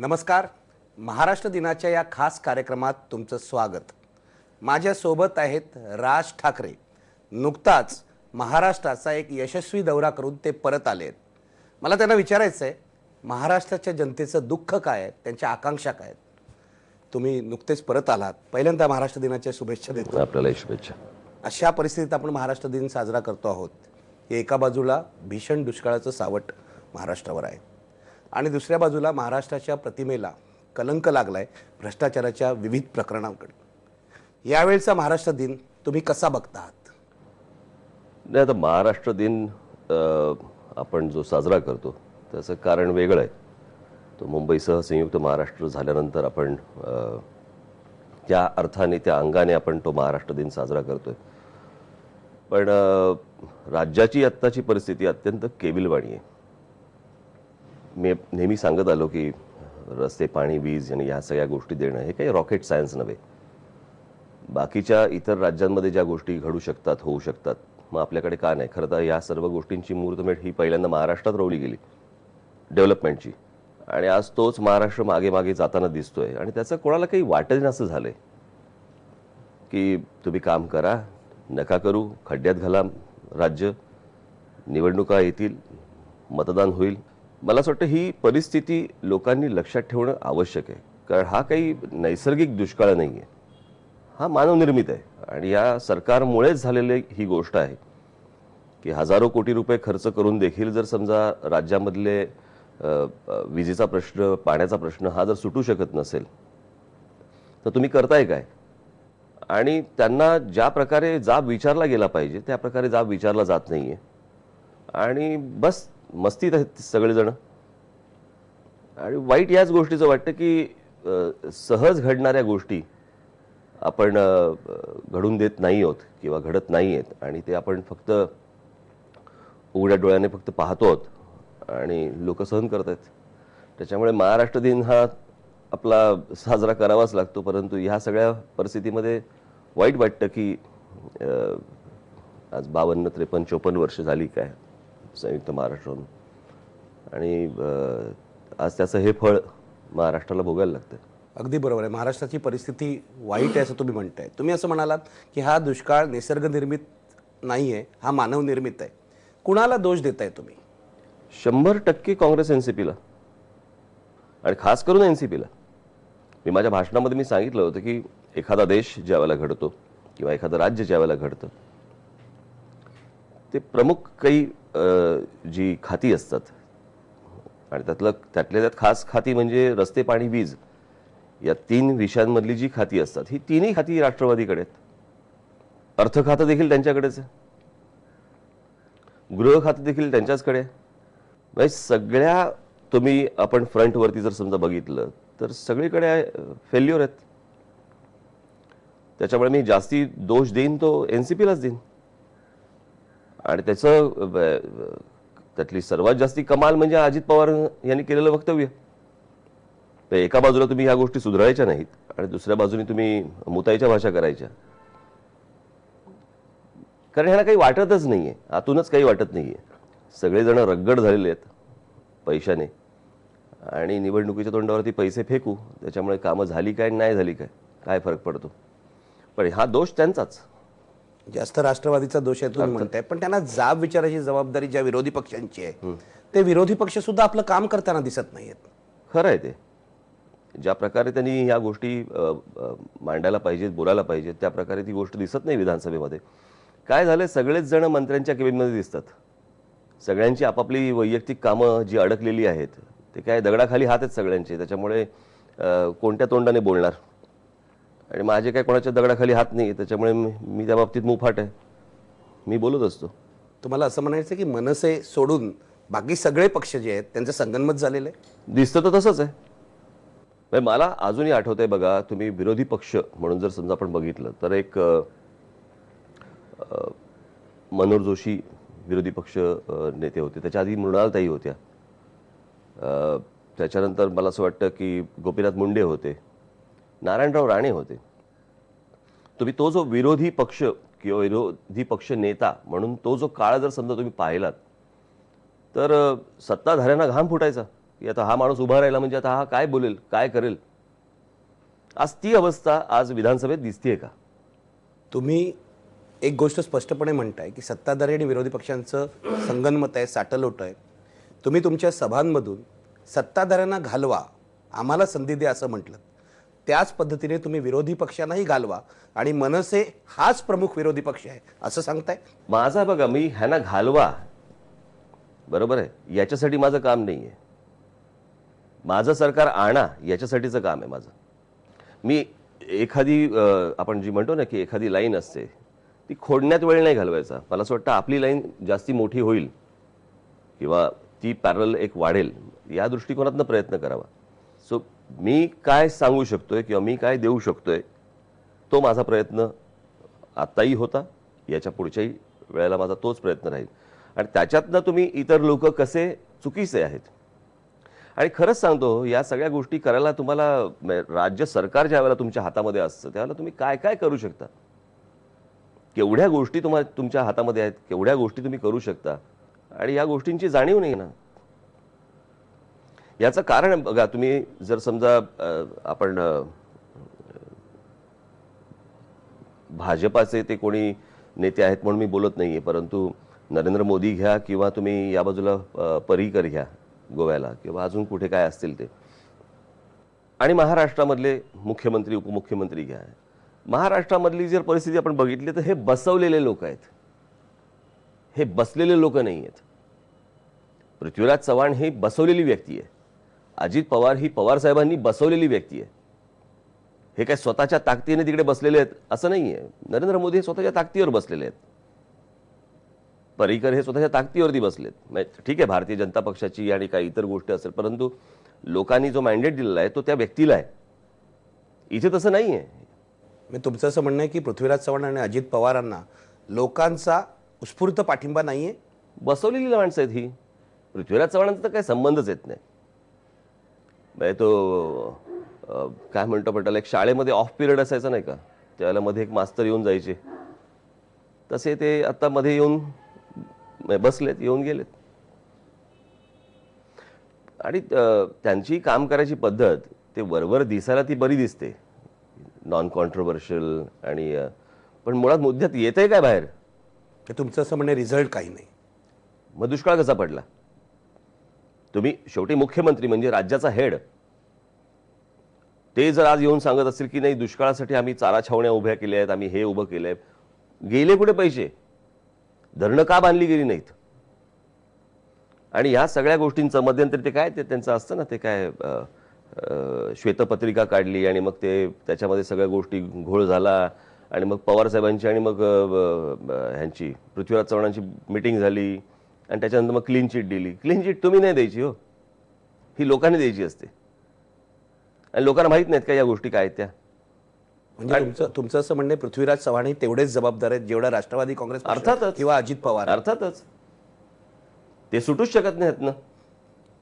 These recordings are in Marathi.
नमस्कार. महाराष्ट्र दिनाच्या या खास कार्यक्रमात तुमचं स्वागत. माझ्यासोबत आहेत राज ठाकरे. नुकताच महाराष्ट्राचा एक यशस्वी दौरा करून ते परत आले आहेत. मला त्यांना विचारायचं आहे, महाराष्ट्राच्या जनतेचं दुःख काय आहे, त्यांच्या आकांक्षा काय आहेत. तुम्ही नुकतेच परत आलात, पहिल्यांदा महाराष्ट्र दिनाच्या शुभेच्छा देतो. आपल्याला शुभेच्छा. अशा परिस्थितीत आपण महाराष्ट्र दिन साजरा करतो आहोत. एका बाजूला भीषण दुष्काळाचं सावट महाराष्ट्रावर आहे आणि दुसऱ्या बाजूला महाराष्ट्राच्या प्रतिमेला कलंक लागलाय भ्रष्टाचाराच्या विविध प्रकरणांकडे. यावेळचा महाराष्ट्र दिन तुम्ही कसा बघता आहात? नाही, आता महाराष्ट्र दिन आपण जो साजरा करतो त्याचं कारण वेगळं आहे. तो मुंबईसह संयुक्त महाराष्ट्र झाल्यानंतर आपण त्या अर्थाने त्या अंगाने आपण तो महाराष्ट्र दिन साजरा करतोय. पण राज्याची आत्ताची परिस्थिती अत्यंत केविलवाणी आहे. मी नेहमी सांगत आलो की रस्ते, पाणी, वीज आणि ह्या सगळ्या गोष्टी देणं हे काही रॉकेट सायन्स नव्हे. बाकीच्या इतर राज्यांमध्ये ज्या गोष्टी घडू शकतात, होऊ शकतात, मग आपल्याकडे का नाही? खरं तर या सर्व गोष्टींची मुहूर्तमेढ ही पहिल्यांदा महाराष्ट्रात रोवली गेली डेव्हलपमेंटची, आणि आज तोच महाराष्ट्र मागे मागे जाताना दिसतोय. आणि त्याचं कोणाला काही वाटत असं झालंय की तुम्ही काम करा, नका करू, खड्ड्यात घाला राज्य, निवडणुका येतील, मतदान होईल. मला असं वाटतं ही परिस्थिती लोकांनी लक्षात ठेवणं आवश्यक आहे. कारण हा काही नैसर्गिक दुष्काळ नाही आहे, हा मानवनिर्मित आहे. आणि या सरकारमुळेच झालेली ही गोष्ट आहे की हजारो कोटी रुपये खर्च करून देखील जर समजा राज्यामधले विजेचा प्रश्न, पाण्याचा प्रश्न हा जर सुटू शकत नसेल तर तुम्ही करताय काय? आणि त्यांना ज्या प्रकारे जाब विचारला गेला पाहिजे त्या प्रकारे जाब विचारला जात नाहीये आणि बस मस्तीत आहेत सगळेजण. आणि वाईट याच गोष्टीचं वाटतं की सहज घडणाऱ्या गोष्टी आपण घडून देत नाही आहोत किंवा घडत नाही आहेत, आणि ते आपण फक्त उघड्या डोळ्याने फक्त पाहतो आहोत आणि लोक सहन करत आहेत. त्याच्यामुळे महाराष्ट्र दिन हा आपला साजरा करावाच लागतो. परंतु ह्या सगळ्या परिस्थितीमध्ये वाईट वाटतं की आज 52, 53, 54 वर्ष झाली काय संयुक्त महाराष्ट्रातून, आणि आज त्याचं हे फळ महाराष्ट्राला भोगायला लागतं. अगदी बरोबर आहे. महाराष्ट्राची परिस्थिती वाईट आहे असं तुम्ही म्हणताय. तुम्ही असं म्हणालात की हा दुष्काळ निसर्गनिर्मित नाही आहे, हा मानवनिर्मित आहे. कुणाला दोष देताय तुम्ही? 100% काँग्रेस, एनसीपीला, आणि खास करून एनसीपीला. मी माझ्या भाषणामध्ये मी सांगितलं होतं की एखादा देश ज्या वेळेला घडतो किंवा एखादं राज्य ज्या वेळेला घडतं ते प्रमुख काही जी खाती असतात, आणि त्यातल्या त्यात खास खाती म्हणजे रस्ते, पाणी, वीज या 3 विषयांमधली जी खाती असतात, ही 3ही खाती राष्ट्रवादीकडे आहेत. अर्थ खातं देखील त्यांच्याकडेच आहे, गृह खातं देखील त्यांच्याचकडे आहे. म्हणजे सगळ्या तुम्ही आपण फ्रंटवरती जर समजा बघितलं तर सगळीकडे फेल्युअर आहेत. त्याच्यामुळे मी जास्ती दोष देईन तो एनसीपीलाच देईन. आणि त्यातली सर्वात जास्ती कमाल म्हणजे अजित पवार यांनी केलेलं वक्तव्य. तर एका बाजूला तुम्ही ह्या गोष्टी सुधारायच्या नाहीत आणि दुसऱ्या बाजूने तुम्ही मुताईच्या भाषा करायच्या, कारण ह्याला काही वाटतच नाहीये, आतूनच काही वाटत नाहीये. सगळेजण रगड झालेले आहेत पैशाने, आणि निवडणुकीच्या तोंडावरती पैसे फेकू, त्याच्यामुळे कामं झाली काय नाही झाली काय फरक पडतो? पण हा दोष त्यांचाच, जास्त राष्ट्रवादीचा दोष आहे तुम्ही म्हणताय. पण त्यांना जाब विचारायची जबाबदारी ज्या विरोधी पक्षांची आहे, ते विरोधी पक्ष सुद्धा आपलं काम करताना दिसत नाहीयेत. खरं आहे. ते ज्या प्रकारे त्यांनी ह्या गोष्टी मांडायला पाहिजेत, बोलायला पाहिजेत, त्या प्रकारे ती गोष्ट दिसत नाही विधानसभेमध्ये. काय झालंय, सगळेच जण मंत्र्यांच्या केबिनमध्ये दिसतात. सगळ्यांची आपापली वैयक्तिक कामं जी अडकलेली आहेत ते काय दगडाखाली हात आहेत सगळ्यांचे. त्याच्यामुळे कोणत्या तोंडाने बोलणार? आणि माझे काय कोणाच्या दगडाखाली हात नाही, त्याच्यामुळे मी त्या बाबतीत मुफाट आहे, मी बोलत असतो. तुम्हाला असं म्हणायचं की मनसे सोडून बाकी सगळे पक्ष जे आहेत त्यांचं संगनमत झालेलं आहे? दिसतं तर तसंच आहे. मला अजूनही आठवतंय बघा, तुम्ही विरोधी पक्ष म्हणून जर समजा आपण बघितलं तर एक मनोहर जोशी विरोधी पक्ष नेते होते, त्याच्या आधी मृणालताई होत्या, त्याच्यानंतर मला असं वाटतं की गोपीनाथ मुंडे होते, नारायणराव राणे होते. तुम्ही तो जो विरोधी पक्ष किंवा विरोधी पक्ष नेता म्हणून तो जो काळ जर समजा तुम्ही पाहिलात तर सत्ताधाऱ्यांना घाम फुटायचा की आता हा माणूस उभा राहिला म्हणजे आता हा काय बोलेल, काय करेल. आज ती अवस्था आज विधानसभेत दिसतीये का? तुम्ही एक गोष्ट स्पष्टपणे म्हणताय की सत्ताधारी आणि विरोधी पक्षांचं संगनमत आहे, साटलोट आहे. तुम्ही तुमच्या सभांमधून सत्ताधाऱ्यांना घालवा, आम्हाला संधी द्या असं म्हटलं. त्याच पद्धतीने तुम्ही विरोधी पक्षांनाही घालवा आणि मनसे हाच प्रमुख विरोधी पक्ष आहे असं सांगताय. माझा बघा, मी ह्यांना घालवा, बरोबर आहे, याच्यासाठी माझं काम नाहीये. माझं सरकार आणा याच्यासाठीचं काम आहे माझं. मी एखादी आपण जी म्हणतो ना की एखादी लाईन असते ती खोडण्यात वेळ नाही घालवायचा. मला असं वाटतं आपली लाईन जास्ती मोठी होईल किंवा ती पॅरल एक वाढेल या दृष्टिकोनातनं प्रयत्न करावा. सो मी काय सांगू शकतोय किंवा मी काय देऊ शकतोय तो माझा प्रयत्न आत्ताही होता, याच्या पुढच्याही वेळेला माझा तोच प्रयत्न राहील. आणि त्याच्यातनं तुम्ही इतर लोक कसे चुकीचे आहेत. आणि खरंच सांगतो, या सगळ्या गोष्टी करायला तुम्हाला राज्य सरकार ज्या वेळेला तुमच्या हातामध्ये असतं त्यावेळेला तुम्ही काय काय करू शकता, केवढ्या गोष्टी तुमच्या हातामध्ये आहेत, केवढ्या गोष्टी तुम्ही करू शकता आणि या गोष्टींची जाणीव नाही ना. याचं कारण बघा, तुम्ही जर समजा आपण भाजपाचे ते कोणी नेते आहेत म्हणून मी बोलत नाहीये, परंतु नरेंद्र मोदी घ्या किंवा तुम्ही या बाजूला पर्रिकर घ्या गोव्याला किंवा अजून कुठे काय असतील ते, आणि महाराष्ट्रामधले मुख्यमंत्री उपमुख्यमंत्री घ्या. महाराष्ट्रामधली जर परिस्थिती आपण बघितली तर हे बसवलेले लोक आहेत, हे बसलेले लोक नाही आहेत. पृथ्वीराज चव्हाण ही बसवलेली व्यक्ती आहे. अजित पवार ही पवार साहेबांनी बसवलेली व्यक्ती आहे. हे काय स्वतःच्या ताकदीने तिकडे बसलेले आहेत असं नाहीये. नरेंद्र मोदी हे स्वतःच्या ताकदीवर बसलेले आहेत. पर्रिकर हे स्वतःच्या ताकदीवरती बसलेत. ठीक आहे, भारतीय जनता पक्षाची आणि काही इतर गोष्टी असेल, परंतु लोकांनी जो मॅन्डेट दिलेला आहे तो त्या व्यक्तीला आहे. इथे तसं नाहीये. मी तुमचं असं म्हणणं आहे की पृथ्वीराज चव्हाण आणि अजित पवारांना लोकांचा उत्स्फूर्त पाठिंबा नाहीये. बसवलेली माणसं आहेत ही. पृथ्वीराज चव्हाणांचा तर काही संबंधच येत नाही. म्हणजे तो काय म्हणतो पटेल, एक शाळेमध्ये ऑफ पिरियड असायचा नाही का, त्यावेळेला मध्ये एक मास्तर येऊन जायचे, तसे ते आता मध्ये येऊन बसलेत, येऊन गेलेत. आणि त्यांची काम करायची पद्धत ते वरवर दिसायला ती बरी दिसते, नॉन कॉन्ट्रोवर्शियल, आणि पण मुळात मुद्द्यात येतंय काय बाहेर. तुमचं असं म्हणणं रिझल्ट काही नाही. मग दुष्काळ कसा पडला. तुम्ही शेवटी मुख्यमंत्री म्हणजे राज्याचा हेड, ते जर आज येऊन सांगत असतील की नाही दुष्काळासाठी आम्ही चारा छावण्या उभ्या केल्या आहेत, आम्ही हे उभं केलंय, गेले कुठे पैसे, धरणं का बांधली गेली नाहीत. आणि या सगळ्या गोष्टींचं मध्यंतरी ते काय ते त्यांचं असतं ना, ते काय श्वेतपत्रिका काढली आणि मग ते त्याच्यामध्ये सगळ्या गोष्टी घोळ झाला आणि मग पवार साहेबांची आणि मग ह्यांची पृथ्वीराज चव्हाणांची मीटिंग झाली आणि त्याच्यानंतर मग क्लीन चिट दिली. क्लीन चिट तुम्ही नाही द्यायची हो, ही लोकांनी द्यायची असते. आणि लोकांना माहित नाहीत का या गोष्टी काय आहेत त्या. म्हणजे तुमचं असं म्हणणं पृथ्वीराज चव्हाण हे तेवढेच जबाबदार आहेत जेवढा राष्ट्रवादी काँग्रेस पक्ष अर्थातच किंवा अजित पवार. अर्थातच ते सुटूच शकत नाहीत ना.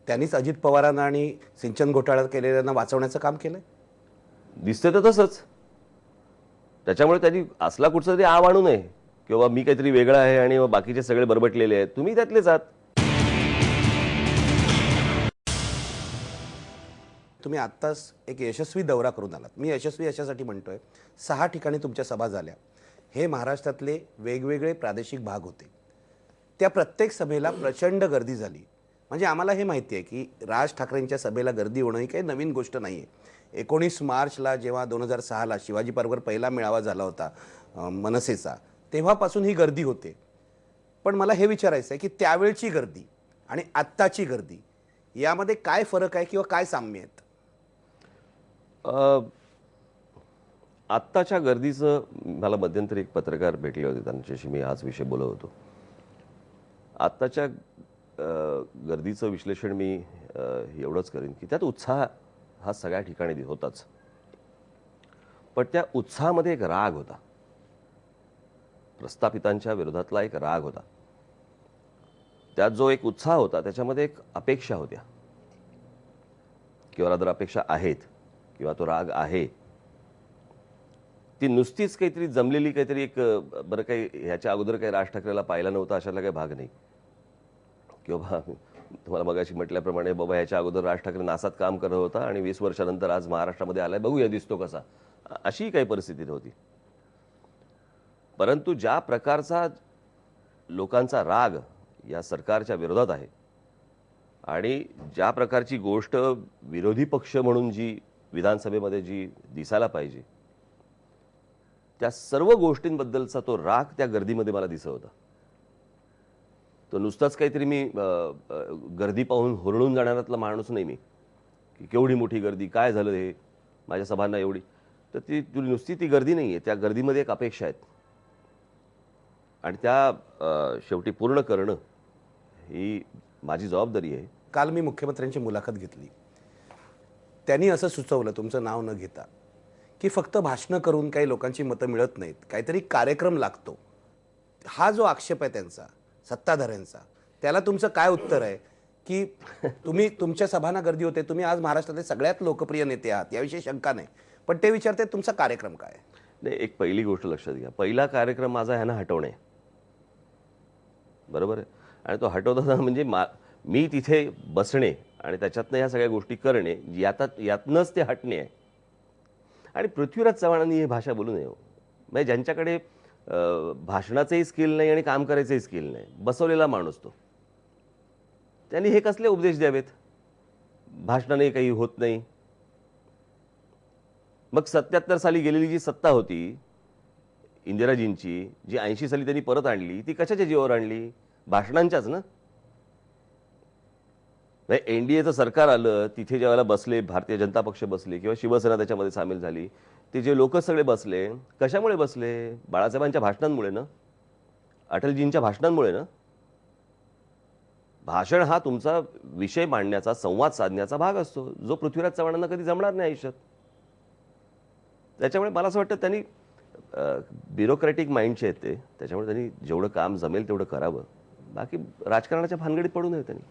त्यांनीच अजित पवारांना आणि सिंचन घोटाळा केलेल्यांना वाचवण्याचं काम केलंय. दिसते तर तसंच. त्याच्यामुळे त्यांनी असला कुठचा तरी आव आणू नये किंवा मी काहीतरी वेगळा आहे आणि बाकीचे सगळे बरबटलेले आहेत. तुम्ही त्यातलेच आहात. तुम्ही आत्ताच एक यशस्वी दौरा करून आलात. मी यशस्वी अशासाठी म्हणतोय, 6 ठिकाणी तुमच्या सभा झाल्या. हे महाराष्ट्रातले वेगवेगळे प्रादेशिक भाग होते. त्या प्रत्येक सभेला प्रचंड गर्दी झाली. म्हणजे आम्हाला हे माहिती आहे की राज ठाकरेंच्या सभेला गर्दी होणं ही काही नवीन गोष्ट नाही आहे. 19 मार्चला जेव्हा 2006ला शिवाजी पार्कवर पहिला मेळावा झाला होता मनसेचा, तेव्हापासून ही गर्दी होते. पण मला हे विचारायचं आहे की त्यावेळची गर्दी आणि आत्ताची गर्दी यामध्ये काय फरक आहे किंवा काय साम्य आहेत. आत्ताच्या गर्दीचं, मला मध्यंतरी एक पत्रकार भेटले होते, त्यांच्याशी मी हाच विषय बोलत होतो. आत्ताच्या गर्दीचं विश्लेषण मी एवढंच करेन की त्यात उत्साह हा सगळ्या ठिकाणी होताच, पण त्या उत्साहामध्ये एक राग होता. प्रस्थापितांच्या विरोधातला एक राग होता. त्यात जो एक उत्साह होता त्याच्यामध्ये एक अपेक्षा होत्या, किंवा रादर अपेक्षा आहेत, किंवा तो राग आहे. ती नुसतीच काहीतरी जमलेली काहीतरी एक बरं काही ह्याच्या अगोदर काही राज ठाकरेला पाहिला नव्हता अशाला काही भाग नाही, किंवा तुम्हाला मगाशी म्हटल्याप्रमाणे बाबा ह्याच्या अगोदर राज ठाकरे नासात काम करत होता आणि 20 वर्षानंतर आज महाराष्ट्रामध्ये आलाय, बघूया दिसतो कसा, अशी काही परिस्थिती नव्हती. परंतु ज्या प्रकारचा लोकांचा राग या सरकारच्या विरोधात आहे आणि ज्या प्रकारची गोष्ट विरोधी पक्ष म्हणून जी विधानसभेमध्ये जी दिसायला पाहिजे, त्या सर्व गोष्टींबद्दलचा तो राग त्या गर्दीमध्ये मला दिसत होता. तो नुसताच काहीतरी मी गर्दी पाहून हुरळून जाणाऱ्यातला माणूस नाही मी, की केवढी मोठी गर्दी, काय झालं हे, माझ्या सभांना एवढी. तर ती नुसती ती गर्दी नाही आहे, त्या गर्दीमध्ये एक अपेक्षा आहेत आणि त्या शेवटी पूर्ण करणं ही माझी जबाबदारी आहे. काल मी मुख्यमंत्र्यांची मुलाखत घेतली. त्यांनी असं सुचवलं, तुमचं नाव न घेता, की फक्त भाषणं करून काही लोकांची मतं मिळत नाहीत, काहीतरी कार्यक्रम लागतो. हा जो आक्षेप आहे त्यांचा सत्ताधाऱ्यांचा, त्याला तुमचं काय उत्तर आहे? की तुम्ही तुमच्या सभांना गर्दी होते, तुम्ही आज महाराष्ट्रातले सगळ्यात लोकप्रिय नेते आहात, याविषयी शंका नाही, पण ते विचारते तुमचा कार्यक्रम काय? नाही, एक पहिली गोष्ट लक्षात घ्या, पहिला कार्यक्रम माझा ह्यांना हटवणे, बरोबर आहे. आणि तो हटवताना म्हणजे मी तिथे बसणे आणि त्याच्यातनं ह्या सगळ्या गोष्टी करणे, यातनंच ते हटणे आहे. आणि पृथ्वीराज चव्हाणांनी ही भाषा बोलू नये. म्हणजे ज्यांच्याकडे भाषणाचंही स्किल नाही आणि काम करायचंही स्किल नाही, बसवलेला माणूस तो, त्यांनी हे कसले उपदेश द्यावेत, भाषणाने काही होत नाही. मग 77 साली गेलेली जी सत्ता होती इंदिराजींची, जी 80 साली त्यांनी परत आणली, ती कशाच्या जीवावर आणली? भाषणांच्याच ना. एनडीएचं सरकार आलं, तिथे ज्यावेळेला बसले भारतीय जनता पक्ष बसले किंवा शिवसेना त्याच्यामध्ये सामील झाली, ते जे लोक सगळे बसले, कशामुळे बसले? बाळासाहेबांच्या भाषणांमुळे ना, अटलजींच्या भाषणांमुळे ना. भाषण हा तुमचा विषय मांडण्याचा, संवाद साधण्याचा भाग असतो, जो पृथ्वीराज चव्हाणांना कधी जमणार नाही आयुष्यात. त्याच्यामुळे मला असं वाटतं त्यांनी ब्युरोक्रॅटिक माइंडचे आहेत ते, त्याच्यामुळे त्यांनी जेवढं काम जमेल तेवढं करावं, बाकी राजकारणाच्या भानगडीत पडू नये त्यांनी.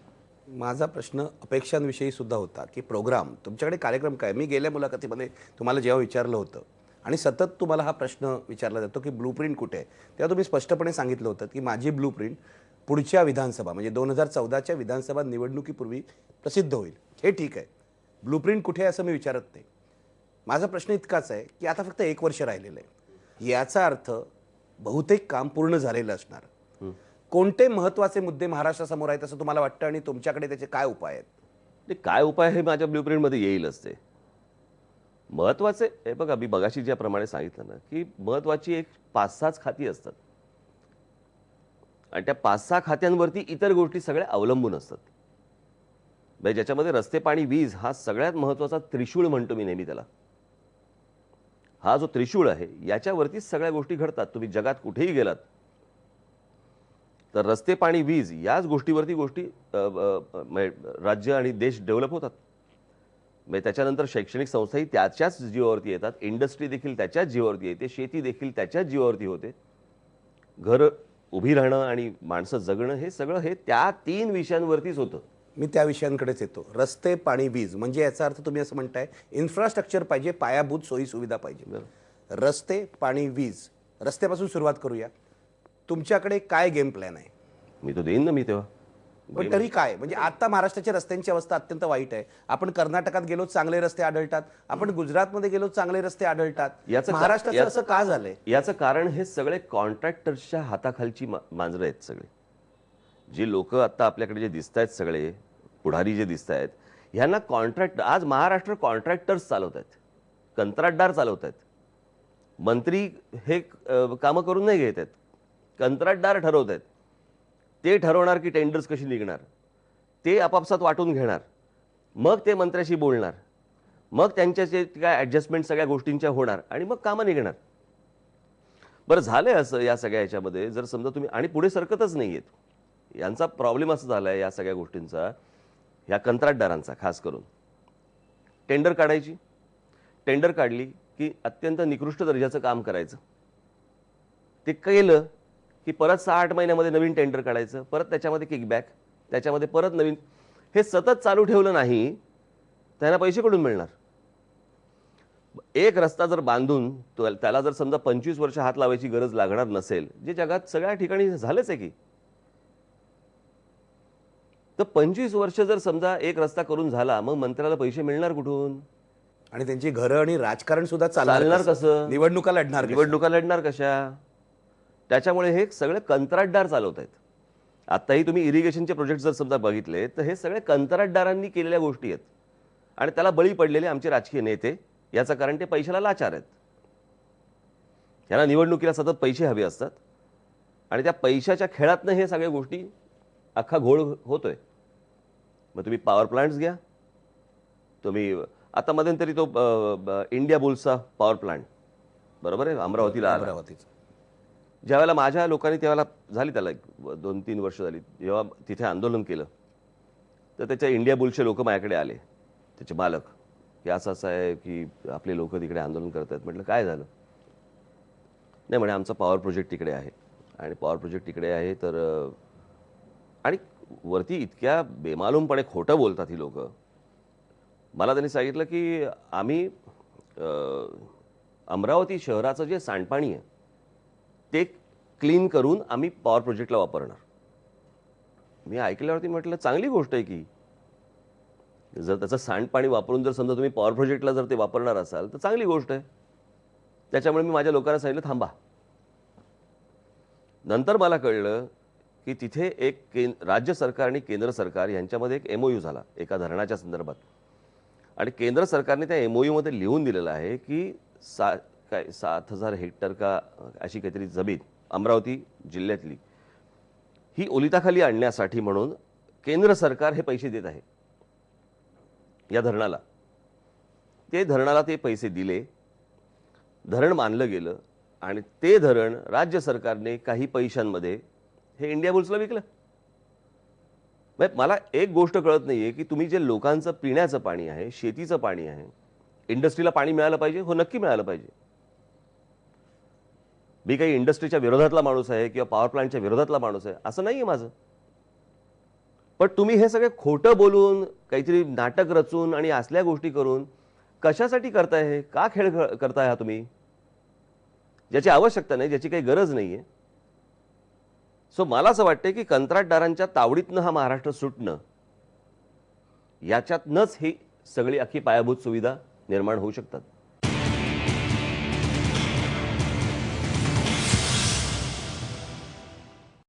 माझा प्रश्न अपेक्षांविषयी सुद्धा होता, की प्रोग्राम, तुमच्याकडे कार्यक्रम काय? मी गेल्या मुलाखतीमध्ये तुम्हाला जेव्हा विचारलं होतं आणि सतत तुम्हाला हा प्रश्न विचारला जातो की ब्लूप्रिंट कुठे आहे, तेव्हा तुम्ही स्पष्टपणे सांगितलं होतं की माझी ब्लूप्रिंट पुढच्या विधानसभा म्हणजे 2014च्या विधानसभा निवडणुकीपूर्वी प्रसिद्ध होईल. हे ठीक आहे, ब्लूप्रिंट कुठे आहे असं मी विचारत नाही. माझा प्रश्न इतकाच आहे की आता फक्त 1 वर्ष राहिलेलं आहे, याचा अर्थ बहुतेक काम पूर्ण झालेलं असणार. कोणते महत्त्वाचे मुद्दे महाराष्ट्रासमोर आहेत असं तुम्हाला वाटतं आणि तुमच्याकडे त्याचे काय उपाय आहेत? ते काय उपाय हे माझ्या ब्ल्यूप्रिंटमध्ये येईलच. ते महत्त्वाचे हे बघा, मी मगाशी ज्याप्रमाणे सांगितलं ना, की महत्त्वाची एक 5-6 खाती असतात आणि त्या 5-6 खात्यांवरती इतर गोष्टी सगळ्या अवलंबून असतात. म्हणजे ज्याच्यामध्ये रस्ते, पाणी, वीज हा सगळ्यात महत्त्वाचा त्रिशूळ म्हणतो मी नेहमी त्याला. हा जो त्रिशूळ आहे याच्यावरतीच सगळ्या गोष्टी घडतात. तुम्ही जगात कुठेही गेलात तर रस्ते, पाणी, वीज याच गोष्टीवरती राज्य आणि देश डेव्हलप होतात. म्हणजे त्याच्यानंतर शैक्षणिक संस्थाही त्याच्याच जीवावरती येतात, इंडस्ट्री देखील त्याच्याच जीवावरती येते, शेती देखील त्याच्याच जीवावरती होते. घर उभी राहणं आणि माणसं जगणं हे सगळं हे त्या 3 विषयांवरतीच होतं. मी त्या विषयांकडेच येतो. रस्ते, पाणी, वीज म्हणजे याचा अर्थ तुम्ही असं म्हणताय इन्फ्रास्ट्रक्चर पाहिजे, पायाभूत सोयी सुविधा पाहिजे. रस्ते, पाणी, वीज. रस्त्यापासून सुरुवात करूया. तुमच्याकडे काय गेम प्लॅन आहे? मी तो देईन ना मी तेव्हा. पण तरी काय, म्हणजे आता महाराष्ट्राच्या रस्त्यांची अवस्था अत्यंत वाईट आहे. आपण कर्नाटकात गेलो चांगले रस्ते आढळतात, आपण गुजरातमध्ये गेलो चांगले रस्ते आढळतात. महाराष्ट्राचं असं का झालंय? याचं कारण हे सगळे कॉन्ट्रॅक्टर्सच्या हाताखालची मांजरं आहेत सगळे. जी लोक आता आपल्याकडे जे दिसत आहेत, सगळे पुढारी जे दिसत आहेत, ह्यांना कॉन्ट्रॅक्ट, आज महाराष्ट्र कॉन्ट्रॅक्टर्स चालवत आहेत, कंत्राटदार चालवत आहेत. मंत्री हे कामं करून नाही घेत आहेत, कंत्राटदार ठरवत आहेत. ते ठरवणार की टेंडर्स कशी निघणार, ते आपापसात वाटून घेणार, मग ते मंत्र्याशी बोलणार, मग त्यांच्या जे काय ॲडजस्टमेंट सगळ्या गोष्टींच्या होणार आणि मग कामं निघणार. बरं झालंय असं या सगळ्या ह्याच्यामध्ये, जर समजा तुम्ही आणि पुढे सरकतच नाही आहेत. यांचा प्रॉब्लेम असा झाला आहे या सगळ्या गोष्टींचा, ह्या कंत्राटदारांचा खास करून. टेंडर काढायची, टेंडर काढली की अत्यंत निकृष्ट दर्जाचं काम करायचं. ते केलं की परत 6-8 महिन्यामध्ये नवीन टेंडर काढायचं, परत त्याच्यामध्ये किकबॅक, त्याच्यामध्ये परत नवीन. हे सतत चालू ठेवलं नाही त्यांना पैसे कुठून मिळणार? एक रस्ता जर बांधून त्याला जर समजा 25 वर्ष हात लावायची गरज लागणार नसेल, जे जगात सगळ्या ठिकाणी झालंच आहे की, तर 25 वर्ष जर समजा एक रस्ता करून झाला, मग मंत्र्याला पैसे मिळणार कुठून? आणि त्यांची घरं आणि राजकारण सुद्धा चालणार कसं? निवडणुका लढणार कशा? निवडणुका लढणार कशा? त्याच्यामुळे हे सगळे कंत्राटदार चालवत आहेत. आत्ताही तुम्ही इरिगेशनचे प्रोजेक्ट जर समजा बघितले तर हे सगळे कंत्राटदारांनी केलेल्या गोष्टी आहेत आणि त्याला बळी पडलेले आमचे राजकीय नेते. याचं कारण ते पैशाला लाचार आहेत. त्यांना निवडणुकीला सतत पैसे हवे असतात आणि त्या पैशाच्या खेळातनं हे सगळ्या गोष्टी अख्खा घोळ होतोय. मग तुम्ही पॉवर प्लांट्स घ्या, तुम्ही आता मध्यंतरी तो इंडिया बुल्सचा पॉवर प्लांट बरोबर आहे अमरावतीला आला. अमरावतीचं ज्यावेळेला माझ्या लोकांनी त्यावेळेला झाली त्याला 2-3 वर्ष झाली जेव्हा तिथे आंदोलन केलं तर त्याच्या इंडिया बुलचे लोक माझ्याकडे आले, त्याचे मालक, की असं असं आहे की आपले लोक तिकडे आंदोलन करत आहेत. म्हटलं काय झालं? नाही म्हणे आमचा पॉवर प्रोजेक्ट तिकडे आहे आणि पॉवर प्रोजेक्ट तिकडे आहे तर आणि वरती इतक्या बेमालूमपणे खोटं बोलतात ही लोक. मला त्यांनी सांगितलं की आम्ही अमरावती शहराचं जे सांडपाणी आहे ते क्लीन करून आम्ही पॉवर प्रोजेक्टला वापरणार. मी ऐकल्यावरती म्हटलं चांगली गोष्ट आहे की जर त्याचं सांडपाणी वापरून जर समजा तुम्ही पॉवर प्रोजेक्टला जर ते वापरणार असाल तर चांगली गोष्ट आहे. त्याच्यामुळे मी माझ्या लोकांना सांगितलं थांबा. नंतर मला कळलं की तिथे एक राज्य सरकार आणि केंद्र सरकार यांच्यामध्ये एक MOU झाला एका धरणाच्या संदर्भात आणि केंद्र सरकारने त्या MOU मध्ये लिहून दिलेलं आहे की 7,000 हेक्टर का अशी काहीतरी जमीन अमरावती जिल्ह्यातली ही ओलिताखाली आणण्यासाठी म्हणून केंद्र सरकार हे पैसे देत आहे या धरणाला. ते धरणाला ते पैसे दिले, धरण मानलं गेलं आणि ते धरण राज्य सरकारने काही पैशांमध्ये हे इंडिया बुल्सला विकलं. मला एक गोष्ट कळत नाहीये की तुम्ही जे लोकांचं पिण्याचं पाणी आहे, शेतीचं पाणी आहे, इंडस्ट्रीला पाणी मिळालं पाहिजे. हो नक्की मिळालं पाहिजे. मी काही इंडस्ट्रीच्या विरोधातला माणूस आहे किंवा पॉवर प्लांटच्या विरोधातला माणूस आहे असं नाहीये माझं. पण तुम्ही हे सगळे खोटं बोलून काहीतरी नाटक रचून आणि असल्या गोष्टी करून कशासाठी करताय? हे का खेळ करताय हा तुम्ही? ज्याची आवश्यकता नाही, ज्याची काही गरज नाहीये. सो मला असं वाटतंय की कंत्राटदारांच्या तावडीतनं हा महाराष्ट्र सुटणं याच्यातनंच ही सगळी अख्खी पायाभूत सुविधा निर्माण होऊ शकतात.